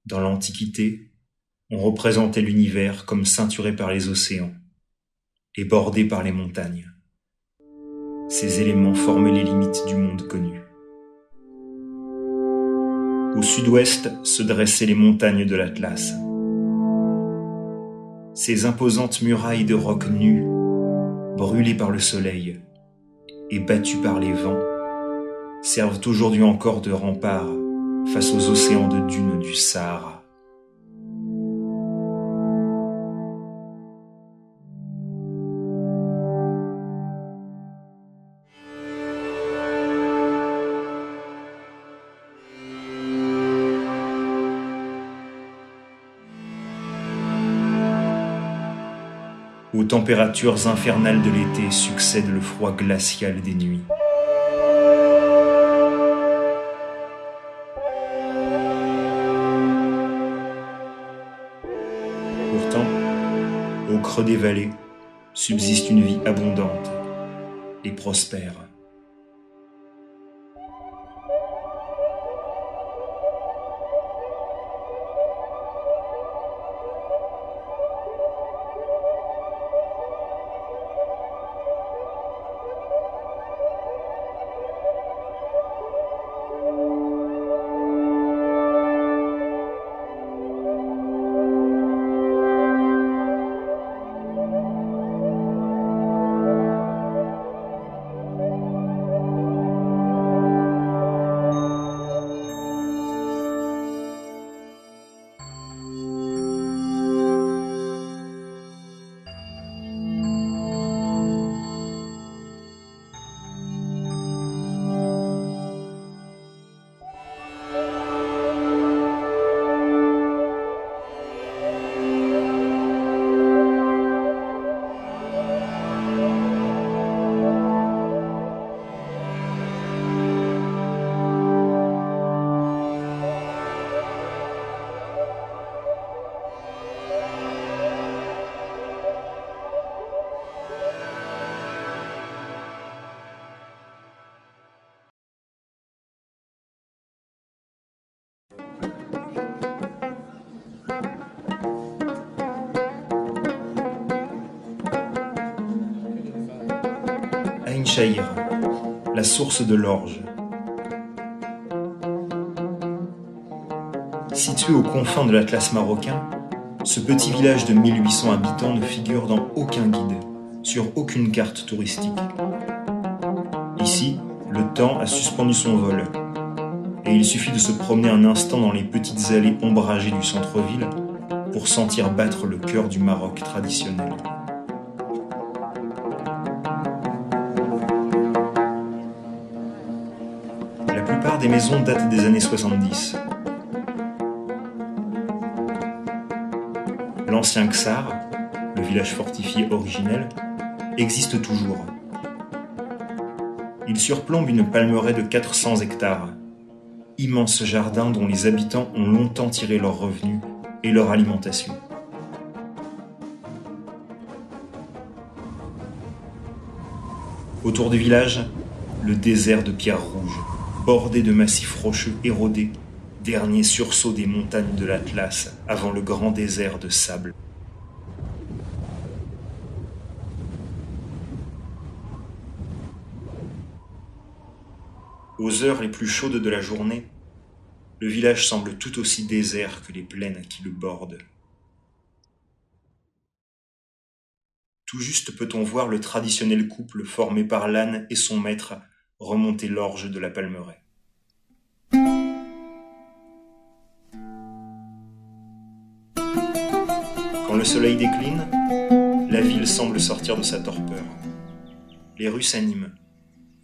Dans l'Antiquité, on représentait l'univers comme ceinturé par les océans et bordé par les montagnes. Ces éléments formaient les limites du monde connu. Au sud-ouest se dressaient les montagnes de l'Atlas. Ces imposantes murailles de rocs nus, brûlées par le soleil et battues par les vents, servent aujourd'hui encore de rempart face aux océans de dunes du Sahara. Aux températures infernales de l'été succède le froid glacial des nuits. Pourtant, au creux des vallées, subsiste une vie abondante et prospère. Ain Shahir, la source de l'Orge. Situé aux confins de l'Atlas marocain, ce petit village de 1800 habitants ne figure dans aucun guide, sur aucune carte touristique. Ici, le temps a suspendu son vol, et il suffit de se promener un instant dans les petites allées ombragées du centre-ville pour sentir battre le cœur du Maroc traditionnel. La plupart des maisons datent des années 70. L'ancien Ksar, le village fortifié originel, existe toujours. Il surplombe une palmeraie de 400 hectares, immense jardin dont les habitants ont longtemps tiré leurs revenus et leur alimentation. Autour du village, le désert de pierres rouges, bordé de massifs rocheux érodés, dernier sursaut des montagnes de l'Atlas avant le grand désert de sable. Aux heures les plus chaudes de la journée, le village semble tout aussi désert que les plaines qui le bordent. Tout juste peut-on voir le traditionnel couple formé par l'âne et son maître remonter l'orge de la palmeraie. Quand le soleil décline, la ville semble sortir de sa torpeur. Les rues s'animent,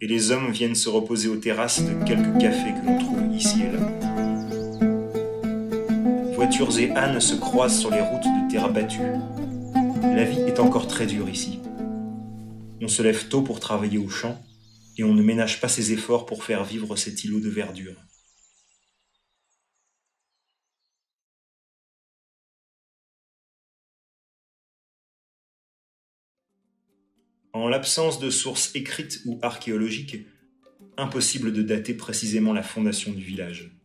et les hommes viennent se reposer aux terrasses de quelques cafés que l'on trouve ici et là. Voitures et ânes se croisent sur les routes de terre battue. La vie est encore très dure ici. On se lève tôt pour travailler au champ, et on ne ménage pas ses efforts pour faire vivre cet îlot de verdure. En l'absence de sources écrites ou archéologiques, impossible de dater précisément la fondation du village.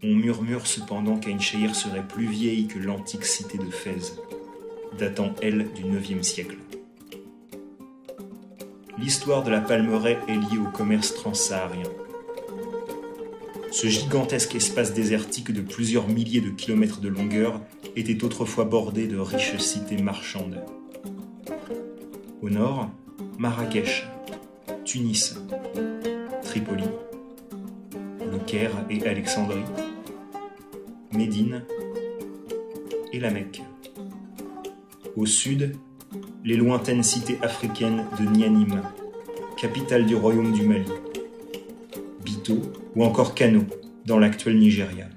On murmure cependant qu'Ain Shahir serait plus vieille que l'antique cité de Fès, datant, elle, du IXe siècle. L'histoire de la Palmeraie est liée au commerce transsaharien. Ce gigantesque espace désertique de plusieurs milliers de kilomètres de longueur était autrefois bordé de riches cités marchandes. Au nord, Marrakech, Tunis, Tripoli, le Caire et Alexandrie, Médine et la Mecque. Au sud, les lointaines cités africaines de Nianim, capitale du royaume du Mali, Bito ou encore Kano, dans l'actuel Nigeria.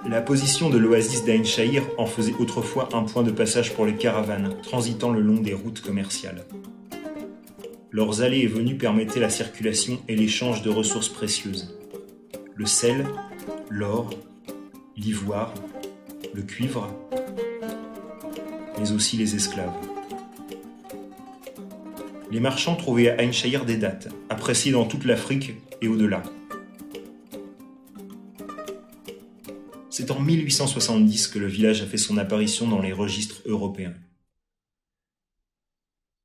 La position de l'oasis d'Ain Shahir en faisait autrefois un point de passage pour les caravanes transitant le long des routes commerciales. Leurs allées et venues permettaient la circulation et l'échange de ressources précieuses. Le sel, l'or, l'ivoire, le cuivre, mais aussi les esclaves. Les marchands trouvaient à Ain Shahir des dattes, appréciées dans toute l'Afrique et au-delà. C'est en 1870 que le village a fait son apparition dans les registres européens.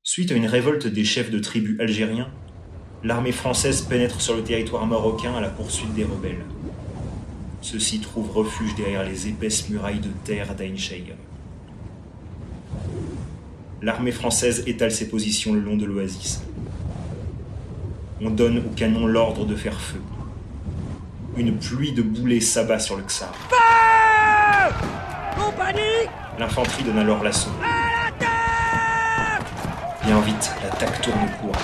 Suite à une révolte des chefs de tribus algériens, l'armée française pénètre sur le territoire marocain à la poursuite des rebelles. Ceux-ci trouvent refuge derrière les épaisses murailles de terre d'Ain Shahir. L'armée française étale ses positions le long de l'oasis. On donne aux canons l'ordre de faire feu. Une pluie de boulets s'abat sur le Ksar. L'infanterie donne alors l'assaut. Bien vite, l'attaque tourne court.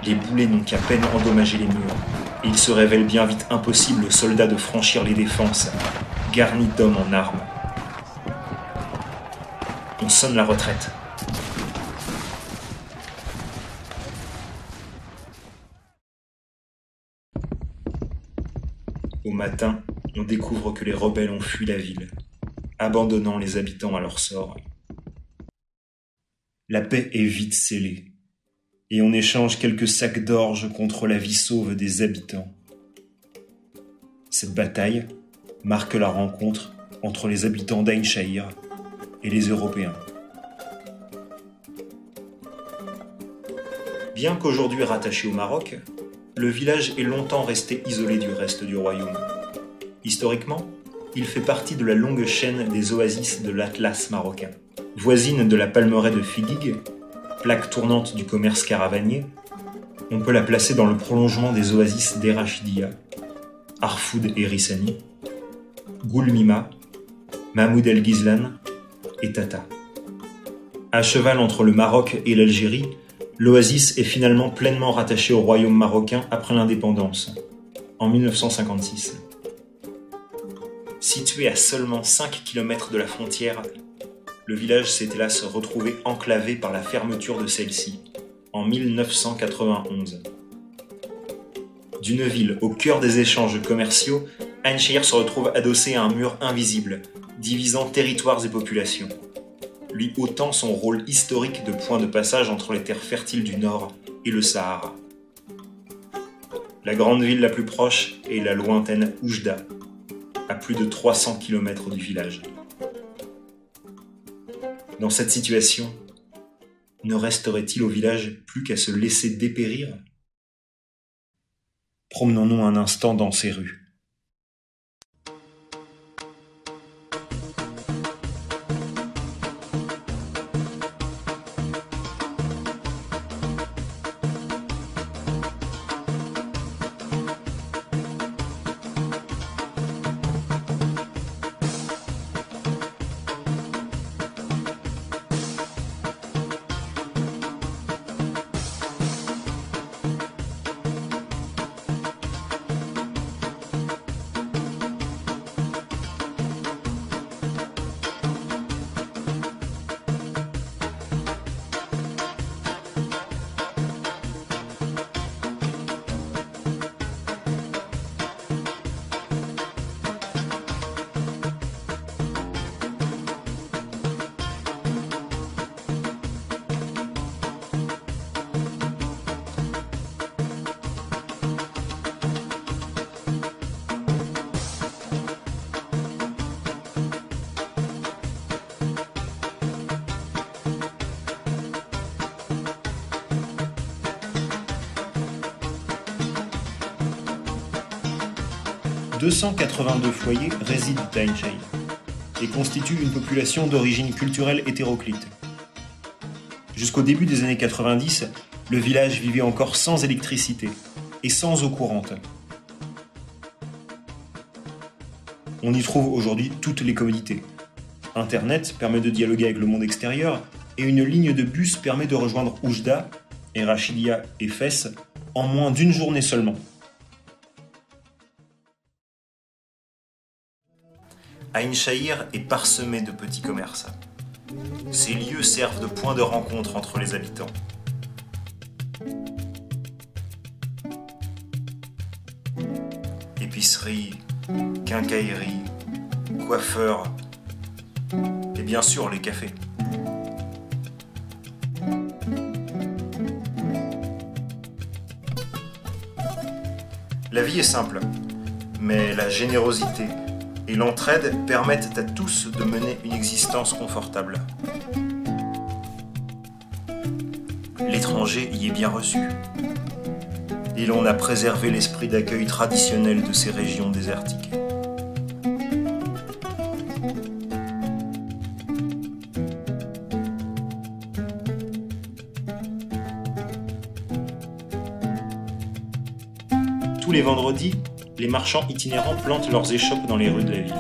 Les boulets n'ont qu'à peine endommagé les murs, et il se révèle bien vite impossible aux soldats de franchir les défenses, garnis d'hommes en armes. On sonne la retraite. Au matin, on découvre que les rebelles ont fui la ville, abandonnant les habitants à leur sort. La paix est vite scellée, et on échange quelques sacs d'orge contre la vie sauve des habitants. Cette bataille marque la rencontre entre les habitants d'Ain Shahir et les Européens. Bien qu'aujourd'hui rattaché au Maroc, le village est longtemps resté isolé du reste du royaume. Historiquement, il fait partie de la longue chaîne des oasis de l'Atlas marocain. Voisine de la Palmeraie de Fidig, plaque tournante du commerce caravanier, on peut la placer dans le prolongement des oasis d'Erachidia, Arfoud et Rissani, Goulmima, Mahmoud El Ghizlan et Tata. À cheval entre le Maroc et l'Algérie, l'oasis est finalement pleinement rattaché au royaume marocain après l'indépendance, en 1956. Situé à seulement 5 km de la frontière, le village s'est hélas retrouvé enclavé par la fermeture de celle-ci, en 1991. D'une ville au cœur des échanges commerciaux, Ain Shahir se retrouve adossé à un mur invisible, divisant territoires et populations, lui ôtant son rôle historique de point de passage entre les terres fertiles du Nord et le Sahara. La grande ville la plus proche est la lointaine Oujda, à plus de 300 km du village. Dans cette situation, ne resterait-il au village plus qu'à se laisser dépérir ? Promenons-nous un instant dans ces rues. 282 foyers résident à Ain Shahir et constituent une population d'origine culturelle hétéroclite. Jusqu'au début des années 90, le village vivait encore sans électricité et sans eau courante. On y trouve aujourd'hui toutes les commodités. Internet permet de dialoguer avec le monde extérieur et une ligne de bus permet de rejoindre Oujda, et Rachidia et Fès en moins d'une journée seulement. Ain Shahir est parsemé de petits commerces. Ces lieux servent de point de rencontre entre les habitants. Épicerie, quincaillerie, coiffeurs et bien sûr les cafés. La vie est simple, mais la générosité et l'entraide permettent à tous de mener une existence confortable. L'étranger y est bien reçu, et l'on a préservé l'esprit d'accueil traditionnel de ces régions désertiques. Tous les vendredis, les marchands itinérants plantent leurs échoppes dans les rues de la ville.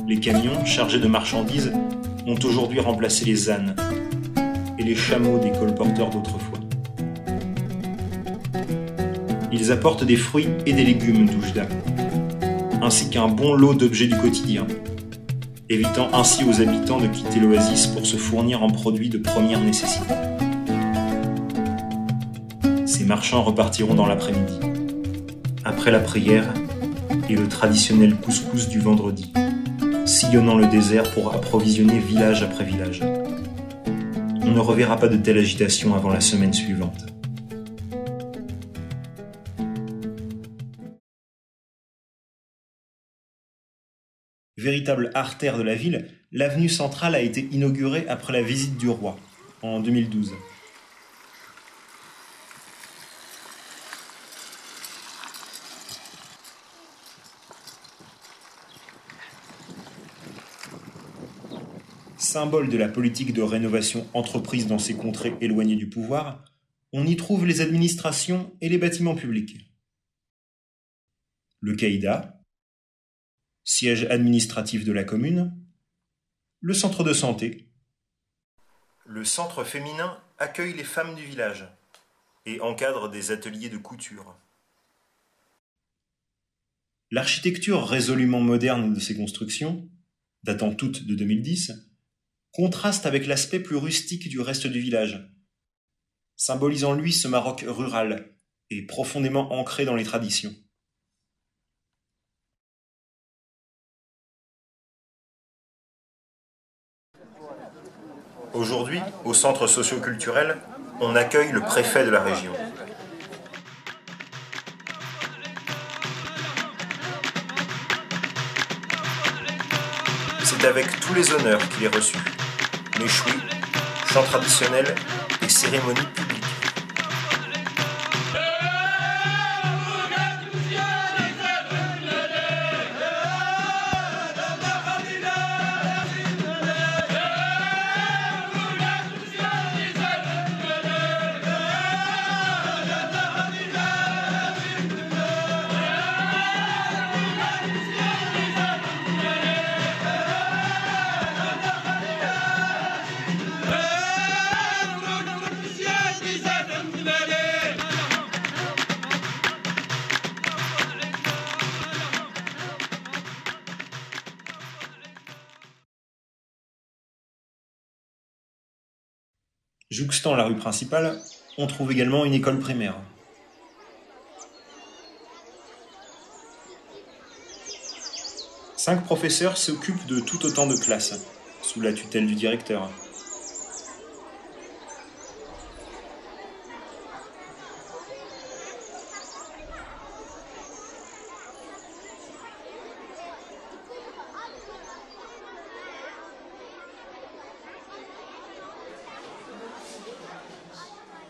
Les camions chargés de marchandises ont aujourd'hui remplacé les ânes et les chameaux des colporteurs d'autrefois. Ils apportent des fruits et des légumes d'Oujda, ainsi qu'un bon lot d'objets du quotidien, évitant ainsi aux habitants de quitter l'oasis pour se fournir en produits de première nécessité. Ces marchands repartiront dans l'après-midi, après la prière et le traditionnel couscous du vendredi, sillonnant le désert pour approvisionner village après village. On ne reverra pas de telle agitation avant la semaine suivante. Véritable artère de la ville, l'avenue centrale a été inaugurée après la visite du roi, en 2012. Symbole de la politique de rénovation entreprise dans ces contrées éloignées du pouvoir, on y trouve les administrations et les bâtiments publics. Le caïda, siège administratif de la commune, le centre de santé. Le centre féminin accueille les femmes du village et encadre des ateliers de couture. L'architecture résolument moderne de ces constructions, datant toutes de 2010, contraste avec l'aspect plus rustique du reste du village, symbolisant lui ce Maroc rural et profondément ancré dans les traditions. Aujourd'hui, au centre socio-culturel, on accueille le préfet de la région. C'est avec tous les honneurs qu'il est reçu. Méchoui, chants traditionnels et cérémonies publiques. Jouxtant la rue principale, on trouve également une école primaire. Cinq professeurs s'occupent de tout autant de classes, sous la tutelle du directeur.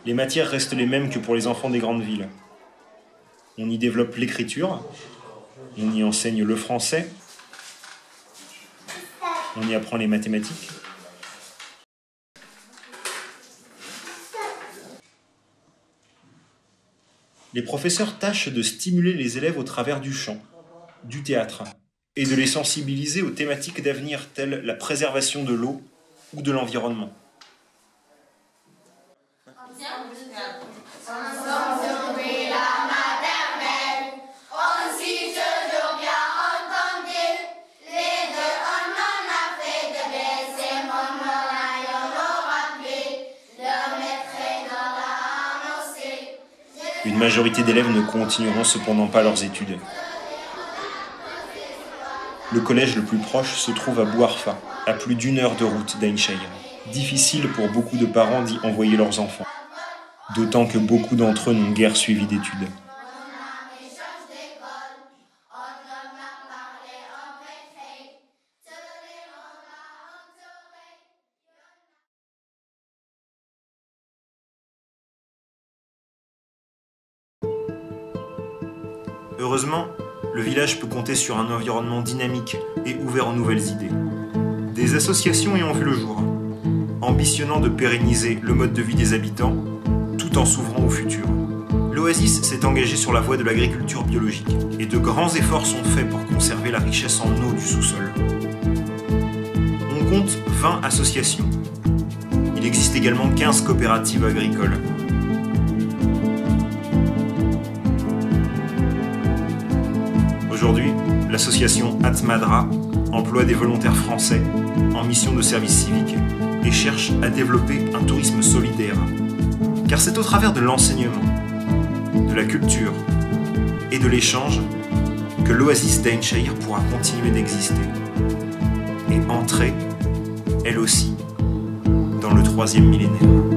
Les matières restent les mêmes que pour les enfants des grandes villes. On y développe l'écriture, on y enseigne le français, on y apprend les mathématiques. Les professeurs tâchent de stimuler les élèves au travers du chant, du théâtre, et de les sensibiliser aux thématiques d'avenir telles la préservation de l'eau ou de l'environnement. Une majorité d'élèves ne continueront cependant pas leurs études. Le collège le plus proche se trouve à Bouarfa, à plus d'1 heure de route d'Ain Shayr. Difficile pour beaucoup de parents d'y envoyer leurs enfants, d'autant que beaucoup d'entre eux n'ont guère suivi d'études. Heureusement, le village peut compter sur un environnement dynamique et ouvert aux nouvelles idées. Des associations y ont vu le jour, ambitionnant de pérenniser le mode de vie des habitants, tout en s'ouvrant au futur. L'Oasis s'est engagé sur la voie de l'agriculture biologique, et de grands efforts sont faits pour conserver la richesse en eau du sous-sol. On compte 20 associations. Il existe également 15 coopératives agricoles. Aujourd'hui, l'association Atmadra emploie des volontaires français en mission de service civique et cherche à développer un tourisme solidaire. Car c'est au travers de l'enseignement, de la culture et de l'échange que l'Oasis d'Ain Shayr pourra continuer d'exister et entrer, elle aussi, dans le 3e millénaire.